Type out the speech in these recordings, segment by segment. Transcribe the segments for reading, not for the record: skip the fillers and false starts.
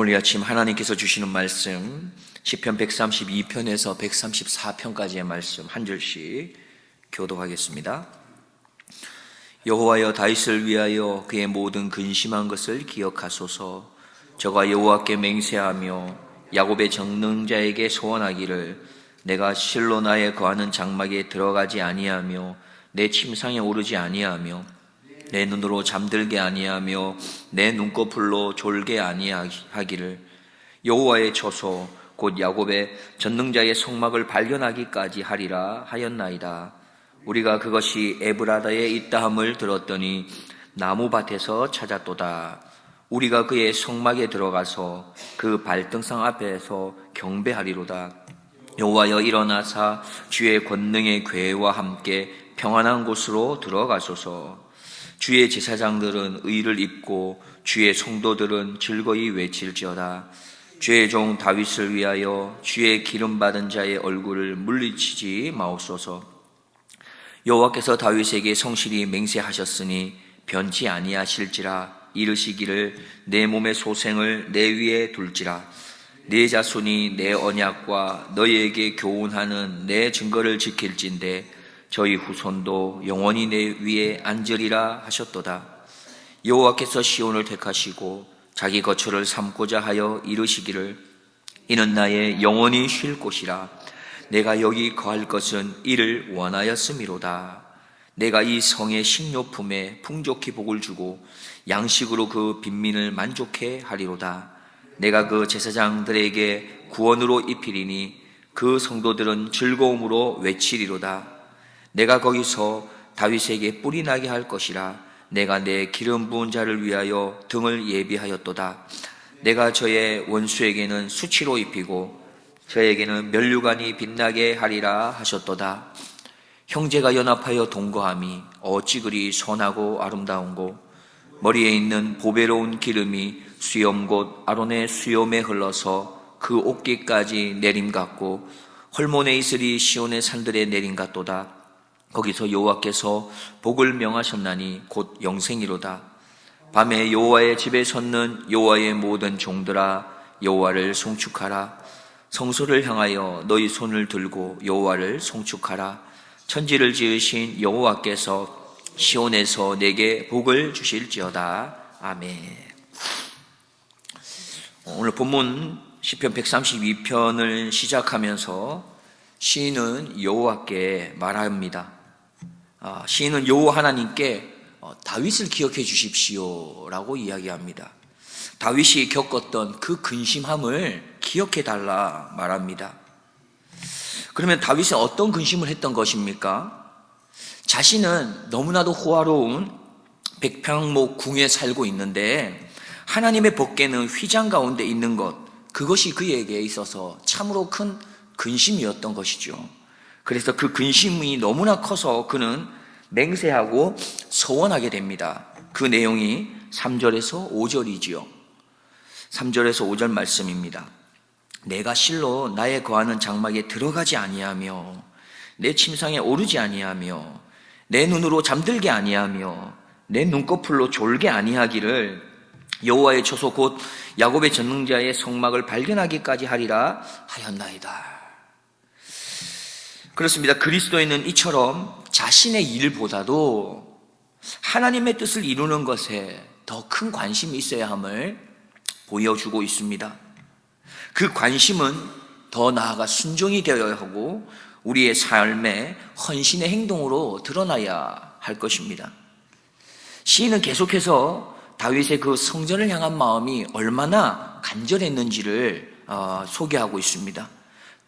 오늘 아침 하나님께서 주시는 말씀 시편 132편에서 134편까지의 말씀 한 절씩 교독하겠습니다. 여호와여, 다윗을 위하여 그의 모든 근심한 것을 기억하소서. 저가 여호와께 맹세하며 야곱의 전능자에게 소원하기를, 내가 실로 나의 거하는 장막에 들어가지 아니하며 내 침상에 오르지 아니하며 내 눈으로 잠들게 아니하며 내 눈꺼풀로 졸게 아니하기를, 여호와의 처소 곧 야곱의 전능자의 성막을 발견하기까지 하리라 하였나이다. 우리가 그것이 에브라다에 있다함을 들었더니 나무밭에서 찾았도다. 우리가 그의 성막에 들어가서 그 발등상 앞에서 경배하리로다. 여호와여, 일어나사 주의 권능의 궤와 함께 평안한 곳으로 들어가소서. 주의 제사장들은 의를 입고 주의 성도들은 즐거이 외칠지어다. 주의 종 다윗을 위하여 주의 기름받은 자의 얼굴을 물리치지 마옵소서. 여호와께서 다윗에게 성실히 맹세하셨으니 변치 아니하실지라. 이르시기를, 내 몸의 소생을 내 위에 둘지라. 내 자손이 내 언약과 너희에게 교훈하는 내 증거를 지킬진대 저희 후손도 영원히 내 위에 앉으리라 하셨도다. 여호와께서 시온을 택하시고 자기 거처를 삼고자 하여 이르시기를, 이는 나의 영원히 쉴 곳이라. 내가 여기 거할 것은 이를 원하였음이로다. 내가 이 성의 식료품에 풍족히 복을 주고 양식으로 그 빈민을 만족해 하리로다. 내가 그 제사장들에게 구원으로 입히리니 그 성도들은 즐거움으로 외치리로다. 내가 거기서 다윗에게 뿔이 나게 할 것이라. 내가 내 기름 부은 자를 위하여 등을 예비하였도다. 내가 저의 원수에게는 수치로 입히고 저에게는 면류관이 빛나게 하리라 하셨도다. 형제가 연합하여 동거함이 어찌 그리 선하고 아름다운고, 머리에 있는 보배로운 기름이 수염 곧 아론의 수염에 흘러서 그 옷깃까지 내림 같고, 헐몬의 이슬이 시온의 산들에 내림 같도다. 거기서 여호와께서 복을 명하셨나니 곧 영생이로다. 밤에 여호와의 집에 섰는 여호와의 모든 종들아, 여호와를 송축하라. 성소를 향하여 너희 손을 들고 여호와를 송축하라. 천지를 지으신 여호와께서 시온에서 내게 복을 주실지어다. 아멘. 오늘 본문 시편 132편을 시작하면서 시인은 여호와께 말합니다. 시인은 여호와 하나님께 다윗을 기억해 주십시오 라고 이야기합니다. 다윗이 겪었던 그 근심함을 기억해 달라 말합니다. 그러면 다윗은 어떤 근심을 했던 것입니까? 자신은 너무나도 호화로운 백평목 궁에 살고 있는데 하나님의 법궤는 휘장 가운데 있는 것, 그것이 그에게 있어서 참으로 큰 근심이었던 것이죠. 그래서 그 근심이 너무나 커서 그는 맹세하고 서원하게 됩니다. 그 내용이 3절에서 5절이지요. 3절에서 5절 말씀입니다. 내가 실로 나의 거하는 장막에 들어가지 아니하며 내 침상에 오르지 아니하며 내 눈으로 잠들게 아니하며 내 눈꺼풀로 졸게 아니하기를, 여호와의 처소 곧 야곱의 전능자의 성막을 발견하기까지 하리라 하였나이다. 그렇습니다. 그리스도인은 이처럼 자신의 일보다도 하나님의 뜻을 이루는 것에 더 큰 관심이 있어야 함을 보여주고 있습니다. 그 관심은 더 나아가 순종이 되어야 하고 우리의 삶의 헌신의 행동으로 드러나야 할 것입니다. 시인은 계속해서 다윗의 그 성전을 향한 마음이 얼마나 간절했는지를 소개하고 있습니다.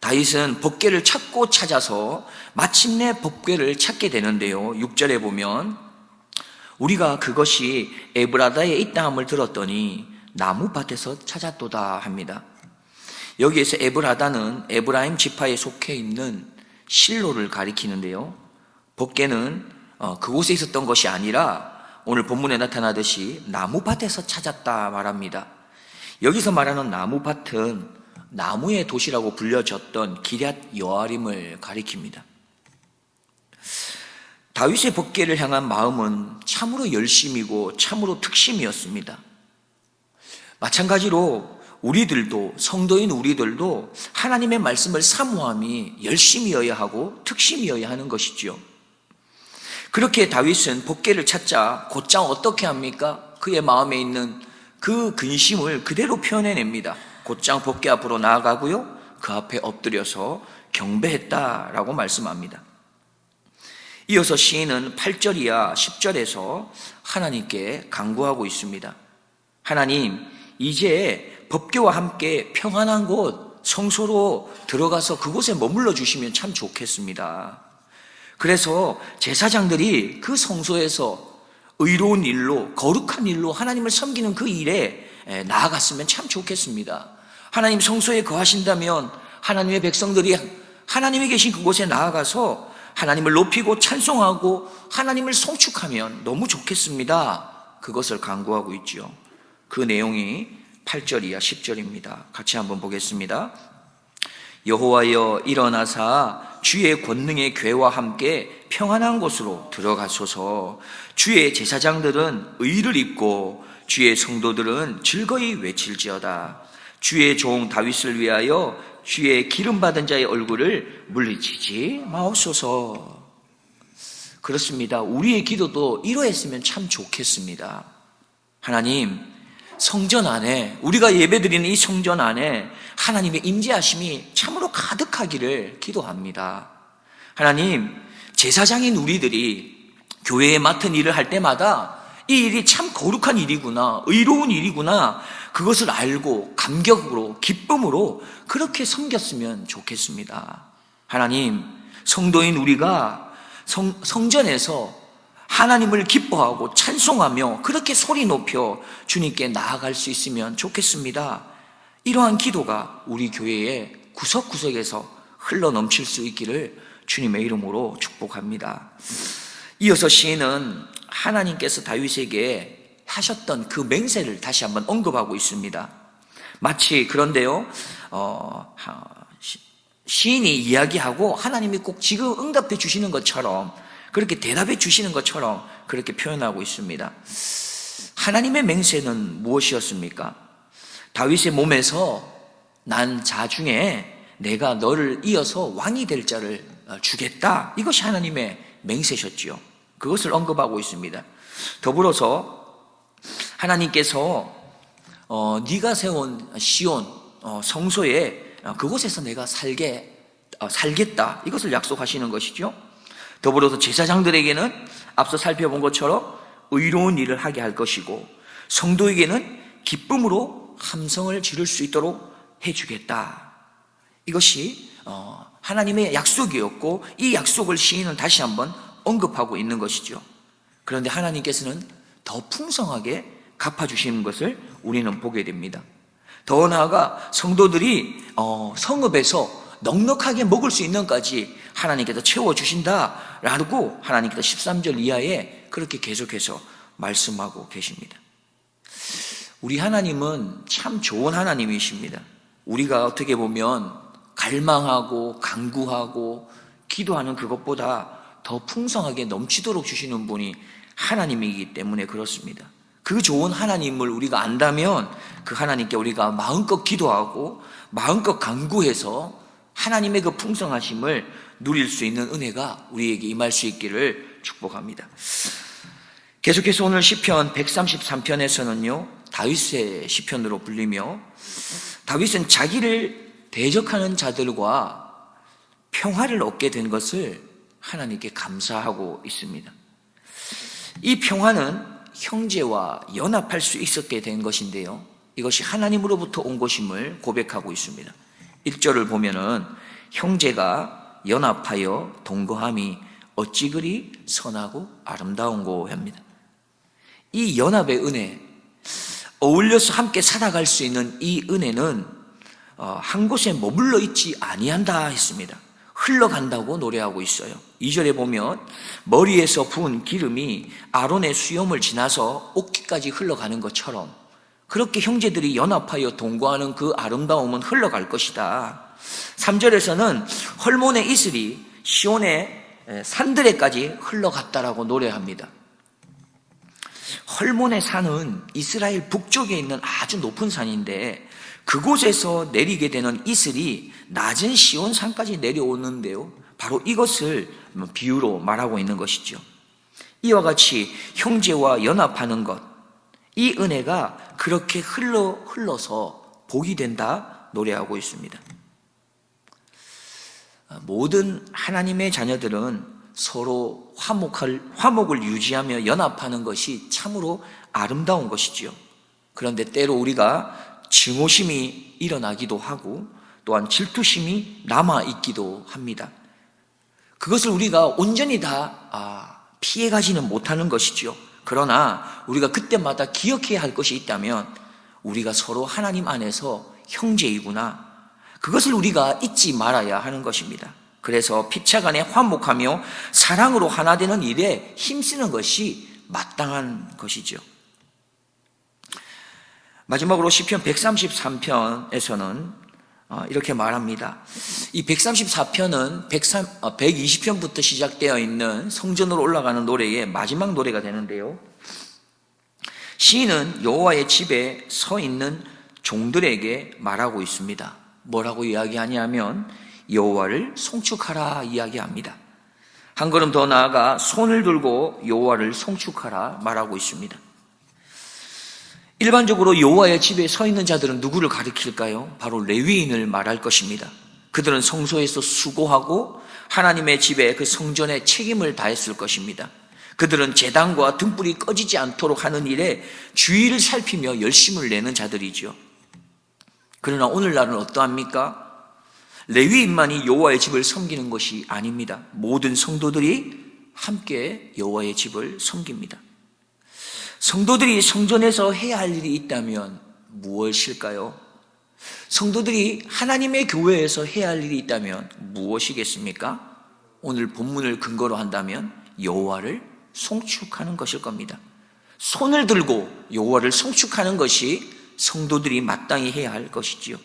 다윗은 법궤를 찾고 찾아서 마침내 법궤를 찾게 되는데요. 6절에 보면 우리가 그것이 에브라다에 있다함을 들었더니 나무밭에서 찾았도다 합니다. 여기에서 에브라다는 에브라임 지파에 속해 있는 실로를 가리키는데요. 법궤는 그곳에 있었던 것이 아니라 오늘 본문에 나타나듯이 나무밭에서 찾았다 말합니다. 여기서 말하는 나무밭은 나무의 도시라고 불려졌던 기럇 여아림을 가리킵니다. 다윗의 법궤를 향한 마음은 참으로 열심이고 참으로 특심이었습니다. 마찬가지로 우리들도, 성도인 우리들도 하나님의 말씀을 사모함이 열심이어야 하고 특심이어야 하는 것이지요. 그렇게 다윗은 복개를 찾자 곧장 어떻게 합니까? 그의 마음에 있는 그 근심을 그대로 표현해냅니다. 곧장 복개 앞으로 나아가고요, 그 앞에 엎드려서 경배했다라고 말씀합니다. 이어서 시인은 8절 이하 10절에서 하나님께 간구하고 있습니다. 하나님, 이제 법궤와 함께 평안한 곳 성소로 들어가서 그곳에 머물러 주시면 참 좋겠습니다. 그래서 제사장들이 그 성소에서 의로운 일로, 거룩한 일로 하나님을 섬기는 그 일에 나아갔으면 참 좋겠습니다. 하나님 성소에 거하신다면 하나님의 백성들이 하나님이 계신 그곳에 나아가서 하나님을 높이고 찬송하고 하나님을 송축하면 너무 좋겠습니다. 그것을 간구하고 있지요. 그 내용이 8절 이하 10절입니다. 같이 한번 보겠습니다. 여호와여 일어나사 주의 권능의 궤와 함께 평안한 곳으로 들어가소서. 주의 제사장들은 의를 입고 주의 성도들은 즐거이 외칠지어다. 주의 종 다윗을 위하여 주의 기름받은 자의 얼굴을 물리치지 마옵소서. 그렇습니다. 우리의 기도도 이러했으면 참 좋겠습니다. 하나님, 성전 안에, 우리가 예배드리는 이 성전 안에 하나님의 임재하심이 참으로 가득하기를 기도합니다. 하나님, 제사장인 우리들이 교회에 맡은 일을 할 때마다 이 일이 참 거룩한 일이구나, 의로운 일이구나, 그것을 알고 감격으로, 기쁨으로 그렇게 섬겼으면 좋겠습니다. 하나님, 성도인 우리가 성전에서 하나님을 기뻐하고 찬송하며 그렇게 소리 높여 주님께 나아갈 수 있으면 좋겠습니다. 이러한 기도가 우리 교회의 구석구석에서 흘러넘칠 수 있기를 주님의 이름으로 축복합니다. 이어서 시인은 하나님께서 다윗에게 하셨던 그 맹세를 다시 한번 언급하고 있습니다. 마치 그런데요, 시인이 이야기하고 하나님이 꼭 지금 응답해 주시는 것처럼, 그렇게 대답해 주시는 것처럼 그렇게 표현하고 있습니다. 하나님의 맹세는 무엇이었습니까? 다윗의 몸에서 난 자 중에 내가 너를 이어서 왕이 될 자를 주겠다. 이것이 하나님의 맹세셨지요. 그것을 언급하고 있습니다. 더불어서 하나님께서 네가 세운 시온 성소에 그곳에서 내가 살겠다. 이것을 약속하시는 것이죠. 더불어서 제사장들에게는 앞서 살펴본 것처럼 의로운 일을 하게 할 것이고, 성도에게는 기쁨으로 함성을 지를 수 있도록 해주겠다. 이것이 하나님의 약속이었고, 이 약속을 시인은 다시 한번 언급하고 있는 것이죠. 그런데 하나님께서는 더 풍성하게 갚아주시는 것을 우리는 보게 됩니다. 더 나아가 성도들이 성읍에서 넉넉하게 먹을 수 있는 것까지 하나님께서 채워주신다라고 하나님께서 13절 이하에 그렇게 계속해서 말씀하고 계십니다. 우리 하나님은 참 좋은 하나님이십니다. 우리가 어떻게 보면 갈망하고 간구하고 기도하는 그것보다 더 풍성하게 넘치도록 주시는 분이 하나님이기 때문에 그렇습니다. 그 좋은 하나님을 우리가 안다면 그 하나님께 우리가 마음껏 기도하고 마음껏 간구해서 하나님의 그 풍성하심을 누릴 수 있는 은혜가 우리에게 임할 수 있기를 축복합니다. 계속해서 오늘 시편 133편에서는요, 다윗의 시편으로 불리며, 다윗은 자기를 대적하는 자들과 평화를 얻게 된 것을 하나님께 감사하고 있습니다. 이 평화는 형제와 연합할 수 있었게 된 것인데요, 이것이 하나님으로부터 온 것임을 고백하고 있습니다. 1절을 보면은 형제가 연합하여 동거함이 어찌 그리 선하고 아름다운고 합니다. 이 연합의 은혜, 어울려서 함께 살아갈 수 있는 이 은혜는 한 곳에 머물러 있지 아니한다 했습니다. 흘러간다고 노래하고 있어요. 2절에 보면 머리에서 부은 기름이 아론의 수염을 지나서 옷깃까지 흘러가는 것처럼 그렇게 형제들이 연합하여 동거하는 그 아름다움은 흘러갈 것이다. 3절에서는 헐몬의 이슬이 시온의 산들에까지 흘러갔다라고 노래합니다. 헐몬의 산은 이스라엘 북쪽에 있는 아주 높은 산인데 그곳에서 내리게 되는 이슬이 낮은 시온산까지 내려오는데요, 바로 이것을 비유로 말하고 있는 것이죠. 이와 같이 형제와 연합하는 것, 이 은혜가 그렇게 흘러서 복이 된다 노래하고 있습니다. 모든 하나님의 자녀들은 서로 화목을 유지하며 연합하는 것이 참으로 아름다운 것이지요. 그런데 때로 우리가 증오심이 일어나기도 하고 또한 질투심이 남아있기도 합니다. 그것을 우리가 온전히 다 피해가지는 못하는 것이지요. 그러나 우리가 그때마다 기억해야 할 것이 있다면 우리가 서로 하나님 안에서 형제이구나, 그것을 우리가 잊지 말아야 하는 것입니다. 그래서 피차간에 화목하며 사랑으로 하나 되는 일에 힘쓰는 것이 마땅한 것이죠. 마지막으로 시편 133편에서는 이렇게 말합니다. 이 134편은 120편부터 시작되어 있는 성전으로 올라가는 노래의 마지막 노래가 되는데요, 시인은 여호와의 집에 서 있는 종들에게 말하고 있습니다. 뭐라고 이야기하냐면 여호와를 송축하라 이야기합니다. 한 걸음 더 나아가 손을 들고 여호와를 송축하라 말하고 있습니다. 일반적으로 여호와의 집에 서 있는 자들은 누구를 가리킬까요? 바로 레위인을 말할 것입니다. 그들은 성소에서 수고하고 하나님의 집에 그 성전에 책임을 다했을 것입니다. 그들은 제단과 등불이 꺼지지 않도록 하는 일에 주의를 살피며 열심을 내는 자들이죠. 그러나 오늘날은 어떠합니까? 레위인만이 여호와의 집을 섬기는 것이 아닙니다. 모든 성도들이 함께 여호와의 집을 섬깁니다. 성도들이 성전에서 해야 할 일이 있다면 무엇일까요? 성도들이 하나님의 교회에서 해야 할 일이 있다면 무엇이겠습니까? 오늘 본문을 근거로 한다면 여호와를 송축하는 것일 겁니다. 손을 들고 여호와를 송축하는 것이 성도들이 마땅히 해야 할 것이지요.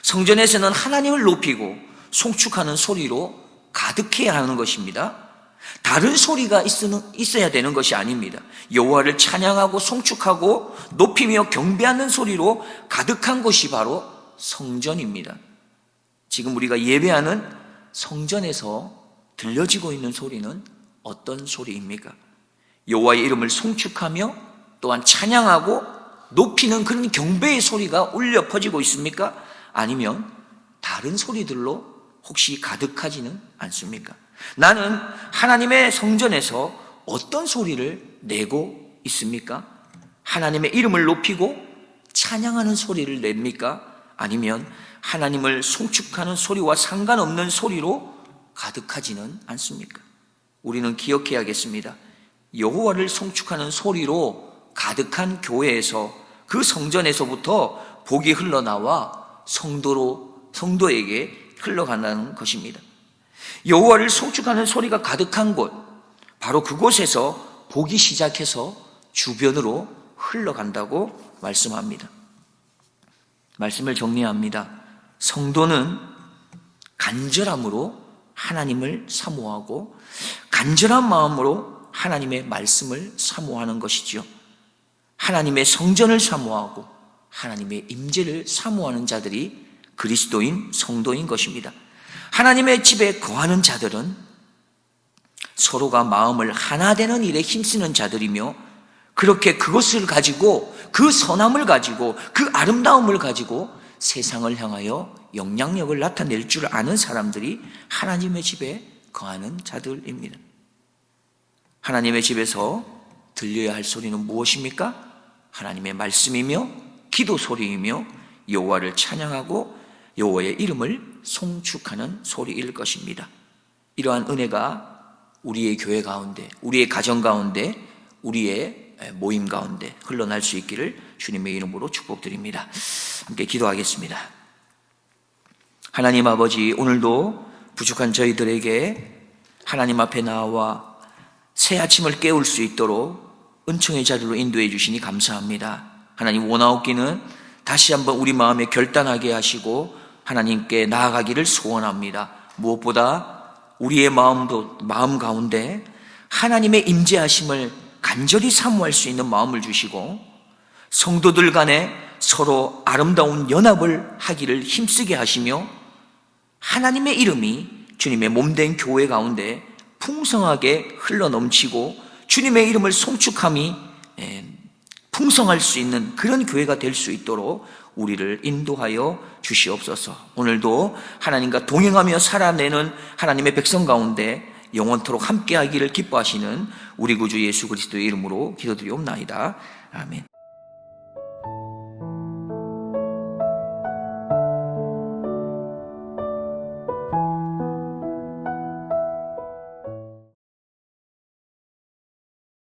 성전에서는 하나님을 높이고 송축하는 소리로 가득해야 하는 것입니다. 다른 소리가 있어야 되는 것이 아닙니다. 여호와를 찬양하고 송축하고 높이며 경배하는 소리로 가득한 곳이 바로 성전입니다. 지금 우리가 예배하는 성전에서 들려지고 있는 소리는 어떤 소리입니까? 여호와의 이름을 송축하며 또한 찬양하고 높이는 그런 경배의 소리가 울려 퍼지고 있습니까? 아니면 다른 소리들로 혹시 가득하지는 않습니까? 나는 하나님의 성전에서 어떤 소리를 내고 있습니까? 하나님의 이름을 높이고 찬양하는 소리를 냅니까? 아니면 하나님을 송축하는 소리와 상관없는 소리로 가득하지는 않습니까? 우리는 기억해야겠습니다. 여호와를 송축하는 소리로 가득한 교회에서, 그 성전에서부터 복이 흘러나와 성도에게 흘러간다는 것입니다. 여호와를 송축하는 소리가 가득한 곳, 바로 그곳에서 복이 시작해서 주변으로 흘러간다고 말씀합니다. 말씀을 정리합니다. 성도는 간절함으로 하나님을 사모하고 간절한 마음으로 하나님의 말씀을 사모하는 것이죠. 하나님의 성전을 사모하고 하나님의 임재를 사모하는 자들이 그리스도인 성도인 것입니다. 하나님의 집에 거하는 자들은 서로가 마음을 하나 되는 일에 힘쓰는 자들이며, 그렇게 그것을 가지고, 그 선함을 가지고, 그 아름다움을 가지고 세상을 향하여 영향력을 나타낼 줄 아는 사람들이 하나님의 집에 거하는 자들입니다. 하나님의 집에서 들려야 할 소리는 무엇입니까? 하나님의 말씀이며 기도 소리이며 여호와를 찬양하고 여호와의 이름을 송축하는 소리일 것입니다. 이러한 은혜가 우리의 교회 가운데, 우리의 가정 가운데, 우리의 모임 가운데 흘러날 수 있기를 주님의 이름으로 축복드립니다. 함께 기도하겠습니다. 하나님 아버지, 오늘도 부족한 저희들에게 하나님 앞에 나와 새 아침을 깨울 수 있도록 은총의 자리로 인도해 주시니 감사합니다. 하나님, 원하옵기는 다시 한번 우리 마음에 결단하게 하시고 하나님께 나아가기를 소원합니다. 무엇보다 우리의 마음 가운데 하나님의 임재하심을 간절히 사모할 수 있는 마음을 주시고, 성도들 간에 서로 아름다운 연합을 하기를 힘쓰게 하시며 하나님의 이름이 주님의 몸된 교회 가운데 풍성하게 흘러넘치고 주님의 이름을 송축함이 풍성할 수 있는 그런 교회가 될 수 있도록 우리를 인도하여 주시옵소서. 오늘도 하나님과 동행하며 살아내는 하나님의 백성 가운데 영원토록 함께하기를 기뻐하시는 우리 구주 예수 그리스도의 이름으로 기도드리옵나이다. 아멘.